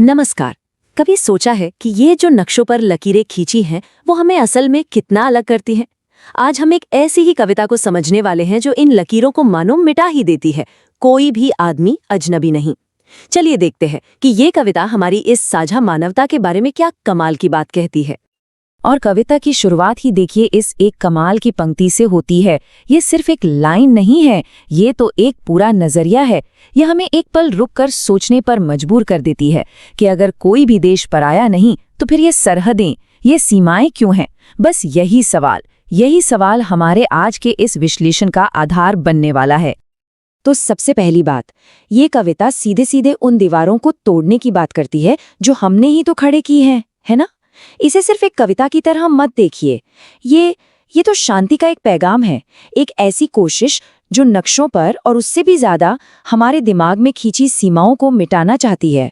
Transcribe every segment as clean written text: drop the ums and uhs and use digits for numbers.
नमस्कार। कभी सोचा है कि ये जो नक्शों पर लकीरें खींची हैं वो हमें असल में कितना अलग करती हैं? आज हम एक ऐसी ही कविता को समझने वाले हैं जो इन लकीरों को मानो मिटा ही देती है। कोई भी आदमी अजनबी नहीं। चलिए देखते हैं कि ये कविता हमारी इस साझा मानवता के बारे में क्या कमाल की बात कहती है। और कविता की शुरुआत ही देखिए इस एक कमाल की पंक्ति से होती है। ये सिर्फ एक लाइन नहीं है, ये तो एक पूरा नजरिया है। यह हमें एक पल रुककर सोचने पर मजबूर कर देती है कि अगर कोई भी देश पराया नहीं तो फिर ये सरहदें, ये सीमाएं क्यों हैं? बस यही सवाल हमारे आज के इस विश्लेषण का आधार बनने वाला है। तो सबसे पहली बात, ये कविता सीधे सीधे उन दीवारों को तोड़ने की बात करती है जो हमने ही तो खड़े की हैं, है ना? इसे सिर्फ एक कविता की तरह मत देखिए। ये तो शांति का एक पैगाम है, एक ऐसी कोशिश जो नक्शों पर और उससे भी ज्यादा हमारे दिमाग में खींची सीमाओं को मिटाना चाहती है।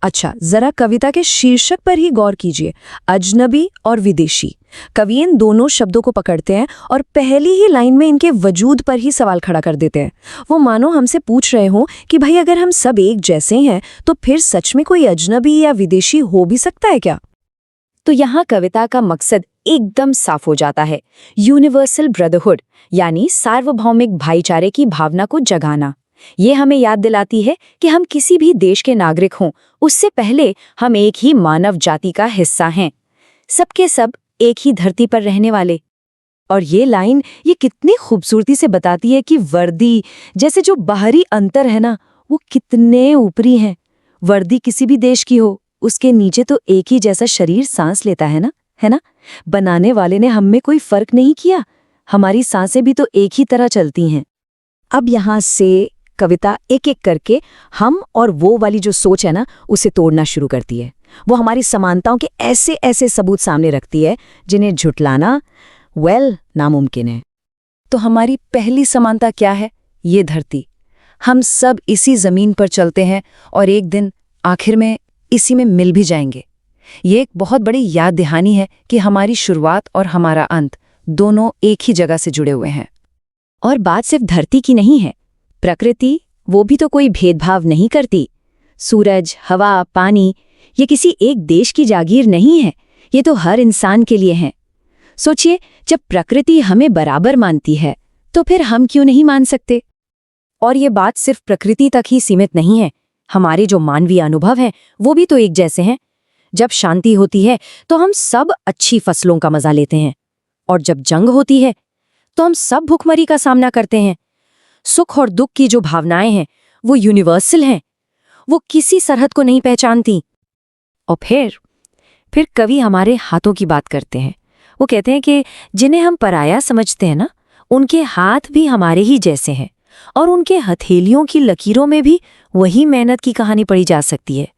अच्छा, जरा कविता के शीर्षक पर ही गौर कीजिए, अजनबी और विदेशी। कवि इन दोनों शब्दों को पकड़ते हैं और पहली ही लाइन में इनके वजूद पर ही सवाल खड़ा कर देते हैं। वो मानो हमसे पूछ रहे हो कि भाई अगर हम सब एक जैसे हैं तो फिर सच में कोई अजनबी या विदेशी हो भी सकता है क्या? तो यहाँ कविता का मकसद एकदम साफ हो जाता है, यूनिवर्सल ब्रदरहुड यानी सार्वभौमिक भाईचारे की भावना को जगाना। ये हमें याद दिलाती है कि हम किसी भी देश के नागरिक हों, उससे पहले हम एक ही मानव जाति का हिस्सा हैं, सबके सब एक ही धरती पर रहने वाले। और ये लाइन ये कितनी खूबसूरती से बताती है कि वर्दी जैसे जो बाहरी अंतर है ना, वो कितने ऊपरी हैं। वर्दी किसी भी देश की हो, उसके नीचे तो एक ही जैसा शरीर सांस लेता है ना? बनाने वाले ने हम में कोई फर्क नहीं किया, हमारी सांसें भी तो एक ही तरह चलती हैं। अब यहाँ से कविता एक एक करके हम और वो वाली जो सोच है ना, उसे तोड़ना शुरू करती है। वो हमारी समानताओं के ऐसे ऐसे सबूत सामने रखती है जिन्हें झुटलाना नामुमकिन है। तो हमारी पहली समानता क्या है? ये धरती। हम सब इसी जमीन पर चलते हैं और एक दिन आखिर में इसी में मिल भी जाएंगे। ये एक बहुत बड़ी याद दहानी है कि हमारी शुरुआत और हमारा अंत दोनों एक ही जगह से जुड़े हुए हैं। और बात सिर्फ धरती की नहीं है, प्रकृति वो भी तो कोई भेदभाव नहीं करती। सूरज, हवा, पानी ये किसी एक देश की जागीर नहीं है, ये तो हर इंसान के लिए है। सोचिए, जब प्रकृति हमें बराबर मानती है तो फिर हम क्यों नहीं मान सकते? और ये बात सिर्फ प्रकृति तक ही सीमित नहीं है, हमारे जो मानवीय अनुभव हैं वो भी तो एक जैसे हैं। जब शांति होती है तो हम सब अच्छी फसलों का मजा लेते हैं, और जब जंग होती है तो हम सब भुखमरी का सामना करते हैं। सुख और दुख की जो भावनाएं हैं वो यूनिवर्सल हैं, वो किसी सरहद को नहीं पहचानती। और फिर कवि हमारे हाथों की बात करते हैं। वो कहते हैं कि जिन्हें हम पराया समझते हैं ना, उनके हाथ भी हमारे ही जैसे हैं, और उनके हथेलियों की लकीरों में भी वही मेहनत की कहानी पढ़ी जा सकती है।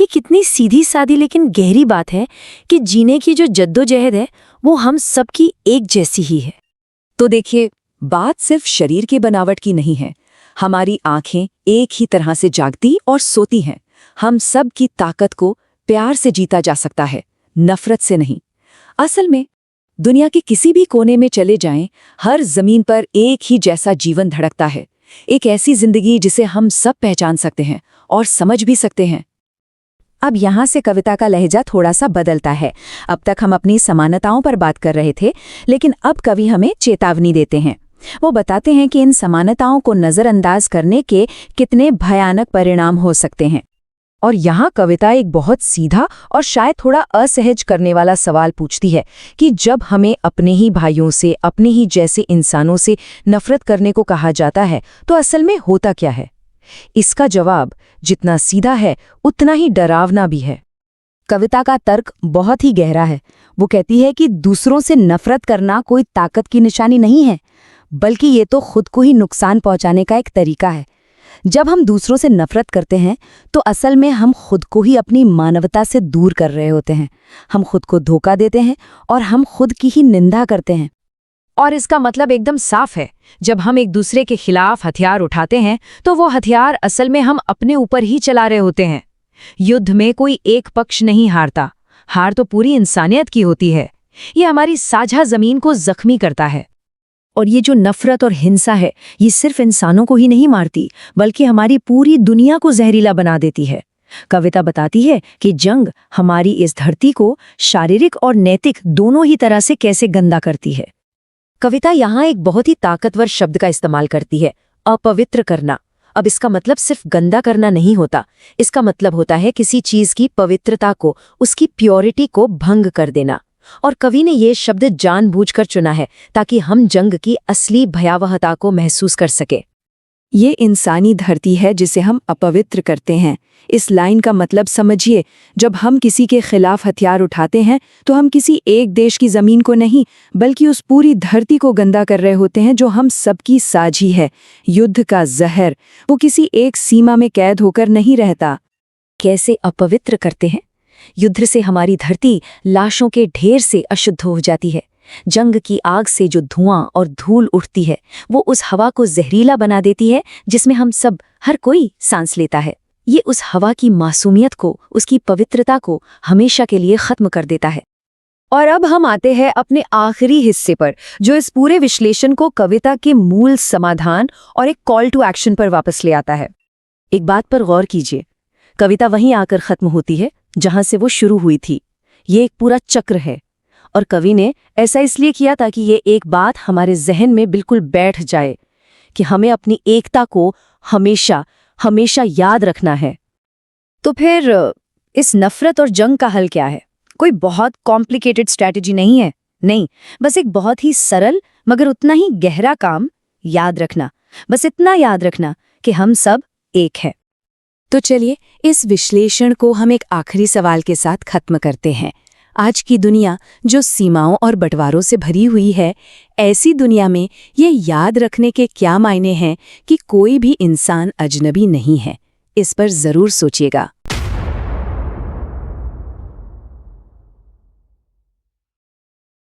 ये कितनी सीधी सादी लेकिन गहरी बात है कि जीने की जो जद्दोजहद है वो हम सबकी एक जैसी ही है। तो देखिए, बात सिर्फ शरीर की बनावट की नहीं है। हमारी आंखें एक ही तरह से जागती और सोती हैं। हम सब की ताकत को प्यार से जीता जा सकता है, नफरत से नहीं। असल में दुनिया के किसी भी कोने में चले जाएं, हर जमीन पर एक ही जैसा जीवन धड़कता है। एक ऐसी जिंदगी जिसे हम सब पहचान सकते हैं और समझ भी सकते हैं। अब यहाँ से कविता का लहजा थोड़ा सा बदलता है। अब तक हम अपनी समानताओं पर बात कर रहे थे, लेकिन अब कवि हमें चेतावनी देते हैं। वो बताते हैं कि इन समानताओं को नजरअंदाज करने के कितने भयानक परिणाम हो सकते हैं। और यहाँ कविता एक बहुत सीधा और शायद थोड़ा असहज करने वाला सवाल पूछती है कि जब हमें अपने ही भाइयों से, अपने ही जैसे इंसानों से नफरत करने को कहा जाता है तो असल में होता क्या है? इसका जवाब जितना सीधा है उतना ही डरावना भी है। कविता का तर्क बहुत ही गहरा है। वो कहती है कि दूसरों से नफरत करना कोई ताकत की निशानी नहीं है, बल्कि ये तो खुद को ही नुकसान पहुंचाने का एक तरीका है। जब हम दूसरों से नफरत करते हैं तो असल में हम खुद को ही अपनी मानवता से दूर कर रहे होते हैं। हम खुद को धोखा देते हैं और हम खुद की ही निंदा करते हैं। और इसका मतलब एकदम साफ है, जब हम एक दूसरे के खिलाफ हथियार उठाते हैं तो वो हथियार असल में हम अपने ऊपर ही चला रहे होते हैं। युद्ध में कोई एक पक्ष नहीं हारता, हार तो पूरी इंसानियत की होती है। ये हमारी साझा जमीन को जख्मी करता है। और ये जो नफरत और हिंसा है, ये सिर्फ इंसानों को ही नहीं मारती, बल्कि हमारी पूरी दुनिया को जहरीला बना देती है। कविता बताती है कि जंग हमारी इस धरती को शारीरिक और नैतिक दोनों ही तरह से कैसे गंदा करती है। कविता यहाँ एक बहुत ही ताकतवर शब्द का इस्तेमाल करती है, अपवित्र करना। अब इसका मतलब सिर्फ गंदा करना नहीं होता, इसका मतलब होता है किसी चीज की पवित्रता को, उसकी प्योरिटी को भंग कर देना। और कवि ने ये शब्द जानबूझकर चुना है ताकि हम जंग की असली भयावहता को महसूस कर सके। ये इंसानी धरती है जिसे हम अपवित्र करते हैं। इस लाइन का मतलब समझिए, जब हम किसी के खिलाफ हथियार उठाते हैं तो हम किसी एक देश की जमीन को नहीं बल्कि उस पूरी धरती को गंदा कर रहे होते हैं जो हम सबकी साझी है। युद्ध का जहर वो किसी एक सीमा में कैद होकर नहीं रहता। कैसे अपवित्र करते हैं? युद्ध से हमारी धरती लाशों के ढेर से अशुद्ध हो जाती है। जंग की आग से जो धुआं और धूल उठती है वो उस हवा को जहरीला बना देती है जिसमें हम सब, हर कोई सांस लेता है। ये उस हवा की मासूमियत को, उसकी पवित्रता को हमेशा के लिए खत्म कर देता है। और अब हम आते हैं अपने आखिरी हिस्से पर, जो इस पूरे विश्लेषण को कविता के मूल समाधान और एक कॉल टू एक्शन पर वापस ले आता है। एक बात पर गौर कीजिए, कविता वहीं आकर खत्म होती है जहां से वो शुरू हुई थी। ये एक पूरा चक्र है और कवि ने ऐसा इसलिए किया ताकि ये एक बात हमारे जहन में बिल्कुल बैठ जाए कि हमें अपनी एकता को हमेशा हमेशा याद रखना है। तो फिर इस नफरत और जंग का हल क्या है? कोई बहुत कॉम्प्लिकेटेड स्ट्रैटेजी नहीं है, नहीं, बस एक बहुत ही सरल मगर उतना ही गहरा काम, याद रखना। बस इतना याद रखना कि हम सब एक है। तो चलिए इस विश्लेषण को हम एक आखिरी सवाल के साथ खत्म करते हैं। आज की दुनिया जो सीमाओं और बंटवारों से भरी हुई है, ऐसी दुनिया में ये याद रखने के क्या मायने हैं कि कोई भी इंसान अजनबी नहीं है? इस पर जरूर सोचिएगा।